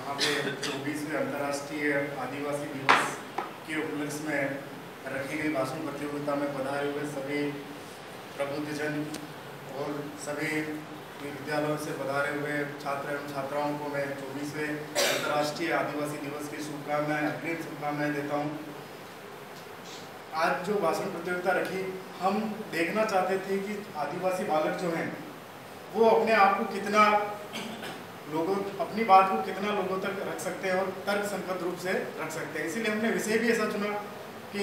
यहाँ पे 24वें अंतर्राष्ट्रीय आदिवासी दिवस के उपलक्ष्य में रखी गई भाषण प्रतियोगिता में पधारे हुए सभी प्रबुद्धजन और सभी विद्यालयों से पधारे हुए छात्र एवं छात्राओं को मैं 24वें अंतर्राष्ट्रीय आदिवासी दिवस की शुभकामनाएं, अग्रिम शुभकामनाएं देता हूँ। आज जो भाषण प्रतियोगिता रखी, हम देखना चाहते थे कि आदिवासी बालक जो हैं वो अपने आप को कितना अपनी बात को कितना लोगों तक रख सकते हैं और तर्क संगत रूप से रख सकते हैं। इसीलिए हमने विषय भी ऐसा चुना कि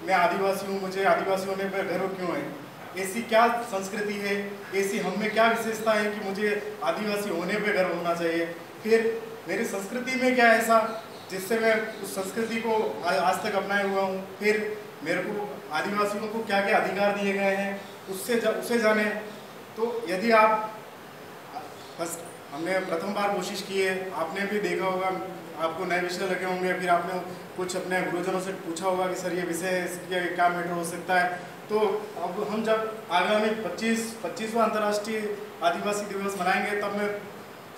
मैं आदिवासी हूँ, मुझे आदिवासी होने पर गर्व क्यों है, ऐसी क्या संस्कृति है, ऐसी हम में क्या विशेषता है कि मुझे आदिवासी होने पर गर्व होना चाहिए। फिर मेरी संस्कृति में क्या ऐसा जिससे मैं उस संस्कृति को आज तक अपनाए हुआ हूँ। फिर मेरे को आदिवासियों को क्या क्या अधिकार दिए गए हैं उसे जाने। तो यदि आप बस हमने प्रथम बार कोशिश की है, आपने भी देखा होगा, आपको नए विषय लगे होंगे, फिर आपने कुछ अपने गुरुजनों से पूछा होगा कि सर ये विषय इसके क्या मैटर हो सकता है। तो अब हम जब आगामी 25वां अंतर्राष्ट्रीय आदिवासी दिवस मनाएंगे तब मैं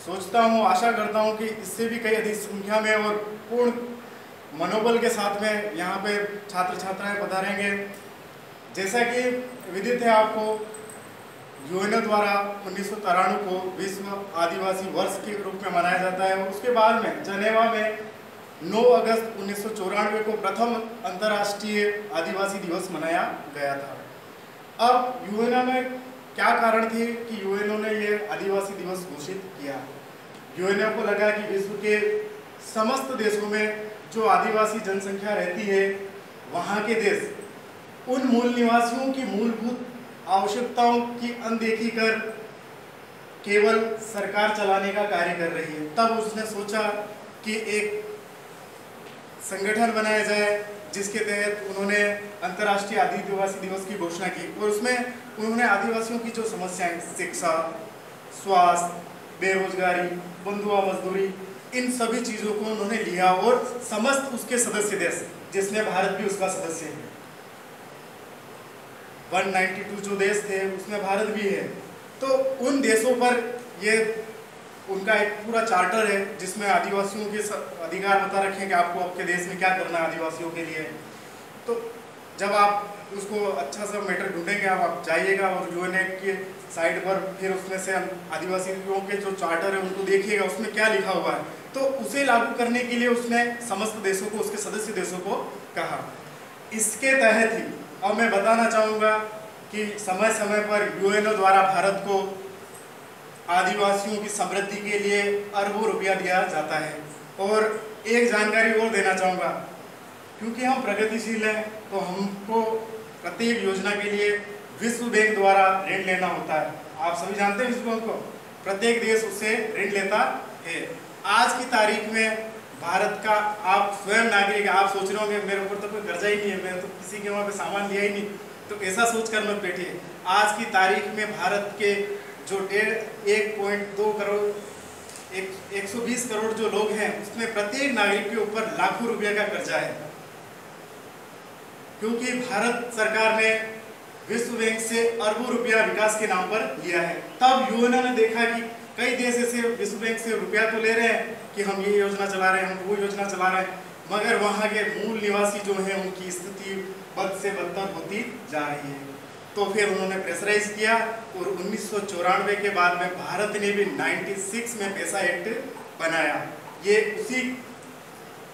सोचता हूँ, आशा करता हूँ कि इससे भी कई अधिक संख्या में और पूर्ण मनोबल के साथ में यहाँ पे छात्र छात्राएं पधारेंगे। जैसा कि विदित है आपको, यूएनओ द्वारा 1993 को विश्व आदिवासी वर्ष के रूप में मनाया जाता है। उसके बाद में जनेवा में 9 अगस्त 1994 को प्रथम अंतर्राष्ट्रीय आदिवासी दिवस मनाया गया था। अब यूएनओ में क्या कारण थे कि यूएनओ ने ये आदिवासी दिवस घोषित किया। यूएनओ को लगा कि विश्व के समस्त देशों में जो आदिवासी जनसंख्या रहती है, वहाँ के देश उन मूल निवासियों की मूलभूत आवश्यकताओं की अनदेखी कर केवल सरकार चलाने का कार्य कर रही है। तब उसने सोचा कि एक संगठन बनाया जाए जिसके तहत उन्होंने अंतर्राष्ट्रीय आदिवासी दिवस की घोषणा की और उसमें उन्होंने आदिवासियों की जो समस्याएं, शिक्षा, स्वास्थ्य, बेरोजगारी, बंधुआ मजदूरी, इन सभी चीज़ों को उन्होंने लिया और समस्त उसके सदस्य देश, जिसमें भारत भी उसका सदस्य है, 192 जो देश थे उसमें भारत भी है, तो उन देशों पर ये उनका एक पूरा चार्टर है जिसमें आदिवासियों के अधिकार बता रखे हैं कि आपको आपके देश में क्या करना है आदिवासियों के लिए। तो जब आप उसको अच्छा सा मैटर ढूंढेंगे, आप जाइएगा और यूएनए के साइट पर, फिर उसमें से आदिवासियों के जो चार्टर है उनको देखिएगा, उसमें क्या लिखा हुआ है। तो उसे लागू करने के लिए उसने समस्त देशों को, उसके सदस्य देशों को कहा। इसके तहत ही अब मैं बताना चाहूँगा कि समय समय पर यूएनओ द्वारा भारत को आदिवासियों की समृद्धि के लिए अरबों रुपया दिया जाता है। और एक जानकारी और देना चाहूँगा, क्योंकि हम प्रगतिशील हैं तो हमको प्रत्येक योजना के लिए विश्व बैंक द्वारा ऋण लेना होता है। आप सभी जानते हैं विश्व बैंक को, प्रत्येक देश उससे ऋण लेता है। आज की तारीख में भारत का, आप स्वयं नागरिक, आप सोच रहे होंगे मेरे ऊपर तो कोई कर्जा ही नहीं है, मैं तो किसी के वहाँ पे सामान लिया ही नहीं, तो ऐसा सोचकर मत बैठिए। आज की तारीख में भारत के जो 1.2 करोड़ 120 करोड़ जो लोग हैं, उसमें प्रत्येक नागरिक के ऊपर लाखों रुपये का कर्जा है, क्योंकि भारत सरकार ने विश्व बैंक से अरबों रुपया विकास के नाम पर लिया है। तब यूएनओ ने देखा कि कई देश ऐसे विश्व बैंक से रुपया तो ले रहे हैं कि हम ये योजना चला रहे हैं, हम वो योजना चला रहे हैं, मगर वहाँ के मूल निवासी जो हैं उनकी स्थिति बद से बदतर होती जा रही है। तो फिर उन्होंने प्रेशराइज किया और 1994 के बाद में भारत ने भी 96 में पैसा एक्ट बनाया। ये उसी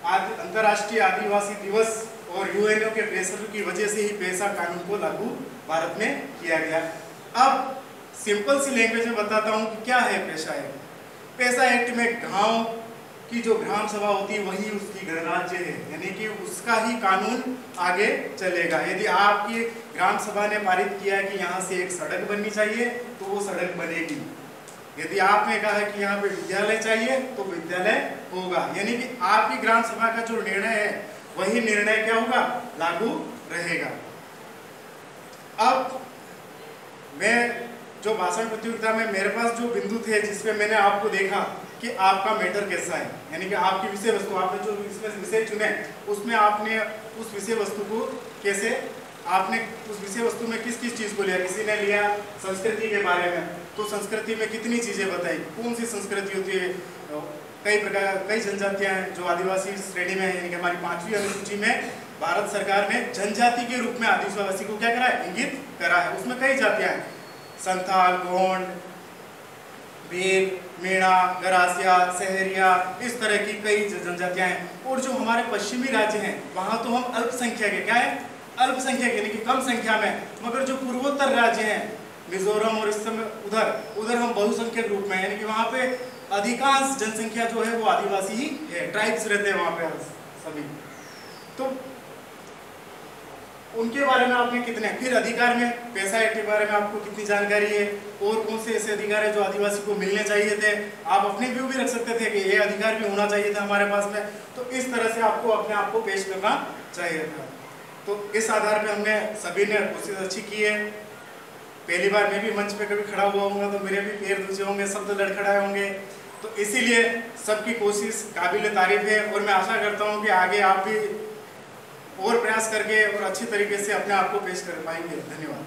अंतर्राष्ट्रीय आदिवासी दिवस और यूएनओ के प्रेशर की वजह से ही पैसा कानून को लागू भारत में किया गया। अब सिंपल सी लैंग्वेज में बताता हूँ कि क्या है पैसा एक्ट। पैसा एक्ट में गांव की जो ग्राम सभा होती है वही उसकी गणराज्य है, यानी कि उसका ही कानून आगे चलेगा। यदि आपकी ग्राम सभा ने पारित किया है कि यहाँ से एक सड़क बननी चाहिए तो वो सड़क बनेगी। यदि आपने कहा है कि यहाँ पे विद्यालय चाहिए तो विद्यालय होगा, यानी कि आपकी ग्राम सभा का जो निर्णय है वही निर्णय क्या होगा, लागू रहेगा। अब मैं जो भाषण प्रतियोगिता में मेरे पास जो बिंदु थे जिसपे मैंने आपको देखा कि आपका मैटर कैसा है, यानी कि आपकी विषय वस्तु, आपने जो विषय चुने उसमें आपने उस विषय वस्तु को कैसे, आपने उस विषय वस्तु में किस किस चीज़ को लिया। किसी ने लिया संस्कृति के बारे में, तो संस्कृति में कितनी चीज़ें बताई, कौन सी संस्कृति होती है, कई जनजातियां हैं जो आदिवासी श्रेणी में है, यानी कि हमारी 5वीं अनुसूची में भारत सरकार ने जनजाति के रूप में आदिवासी को क्या करा है, इंगित करा है। उसमें कई जातियां हैं, संथाल, गोंड, भील, मीणा, गरासिया, सहरिया, इस तरह की कई जनजातियां हैं। और जो हमारे पश्चिमी राज्य हैं वहाँ तो हम अल्पसंख्यक है, क्या है, अल्पसंख्यक यानी कि कम संख्या में, मगर जो पूर्वोत्तर राज्य हैं मिजोरम और इस समय उधर हम बहुसंख्यक रूप में, यानी कि वहाँ पे अधिकांश जनसंख्या जो है वो आदिवासी ही है, ट्राइब्स रहते हैं वहाँ पे सभी। तो उनके बारे में आपने कितने, फिर अधिकार में पैसा एक्ट के बारे में आपको कितनी जानकारी है और कौन से ऐसे अधिकार है जो आदिवासी को मिलने चाहिए थे। आप अपने व्यू भी रख सकते थे कि ये अधिकार भी होना चाहिए था हमारे पास में, तो इस तरह से आपको अपने आप को पेश करना चाहिए था। तो इस आधार पे हमने सभी ने कोशिश अच्छी की है। पहली बार मैं भी मंच पे कभी खड़ा हुआ हूँ तो मेरे भी पैर दूचे होंगे, शब्द लड़खड़ाए होंगे, तो इसीलिए सबकी कोशिश काबिल तारीफ है। और मैं आशा करता हूँ कि आगे आप भी और प्रयास करके और अच्छी तरीके से अपने आप को पेश कर पाएंगे। धन्यवाद।